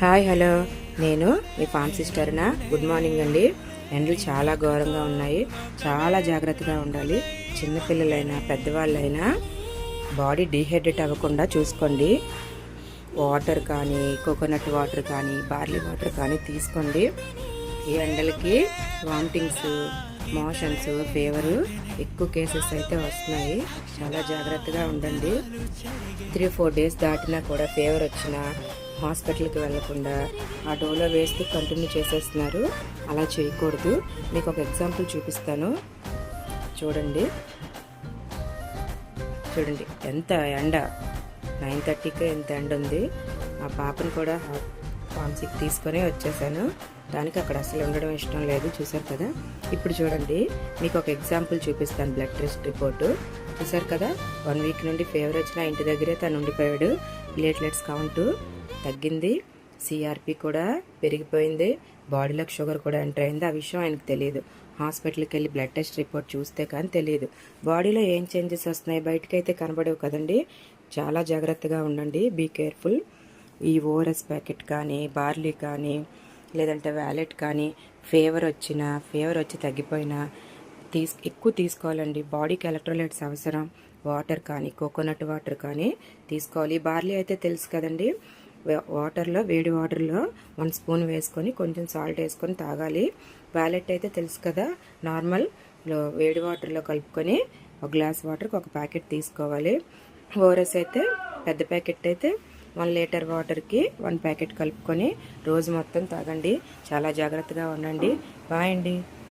Hi hello, నేను మీ form సిస్టర్నా. Good morning అండి. ఎండలు చాలా ఘోరంగా ఉన్నాయి. చాలా జాగ్రత్తగా ఉండాలి. చిన్నపిల్లలైనా పెద్దవాళ్ళైనా బాడీ డీహైడ్రేట్ అవ్వకుండా చూసుకోండి. వాటర్ కానీ, కోకోనట్ వాటర్ కానీ, బార్లీ వాటర్ కానీ తీసుకోండి. ఈ ఎండలకి వామిటింగ్స్, మోషన్స్, ఫీవరు ఎక్కువ కేసెస్ అయితే వస్తున్నాయి. చాలా జాగ్రత్తగా ఉండండి. 3-4 డేస్ దాటినా కూడా ఫీవర్ వచ్చినా హాస్పిటల్కి వెళ్ళకుండా ఆ డోలో వేస్తూ కంటిన్యూ చేసేస్తున్నారు. అలా చేయకూడదు. మీకు ఒక ఎగ్జాంపుల్ చూపిస్తాను. చూడండి ఎంత ఎండ. 9:30కే ఎంత ఎండ ఉంది. ఆ పాపను కూడా ఫార్మసీకి తీసుకొని వచ్చేసాను. దానికి అక్కడ అసలు ఉండడం ఇష్టం లేదు. చూసారు కదా. ఇప్పుడు చూడండి, మీకు ఒక ఎగ్జాంపుల్ చూపిస్తాను. బ్లడ్ టెస్ట్ రిపోర్టు చూసారు కదా. 1 వీక్ నుండి ఫీవర్ వచ్చినా ఇంటి దగ్గరే తను ఉండిపోయాడు. ప్లేట్లెట్స్ కౌంటు తగ్గింది, సిఆర్పి కూడా పెరిగిపోయింది, బాడీలోకి షుగర్ కూడా ఎంటర్ అయింది. ఆ విషయం ఆయనకు తెలియదు. హాస్పిటల్కి వెళ్ళి బ్లడ్ టెస్ట్ రిపోర్ట్ చూస్తే కానీ తెలియదు. బాడీలో ఏం చేంజెస్ వస్తున్నాయి బయటకైతే కనబడవు కదండి. చాలా జాగ్రత్తగా ఉండండి. Be careful. ఈ ఓఆర్ఎస్ ప్యాకెట్ కానీ, బార్లీ కానీ, లేదంటే వ్యాలెట్ కానీ ఫీవర్ వచ్చి తగ్గిపోయినా ఎక్కువ తీసుకోవాలండి. బాడీకి ఎలక్ట్రోలైట్స్ అవసరం. వాటర్ కానీ, కోకోనట్ వాటర్ కానీ తీసుకోవాలి. బార్లీ అయితే తెలుసు కదండి. వాటర్లో, వేడి వాటర్లో 1 స్పూన్ వేసుకొని కొంచెం సాల్ట్ వేసుకొని తాగాలి. వ్యాలెట్ అయితే తెలుసు కదా, నార్మల్ వేడి వాటర్లో కలుపుకొని 1 గ్లాస్ వాటర్కి 1 ప్యాకెట్ తీసుకోవాలి. ఓఆర్ఎస్ అయితే పెద్ద ప్యాకెట్ అయితే 1 లీటర్ వాటర్కి 1 ప్యాకెట్ కలుపుకొని రోజు మొత్తం తాగండి. చాలా జాగ్రత్తగా ఉండండి. బాయ్ అండి.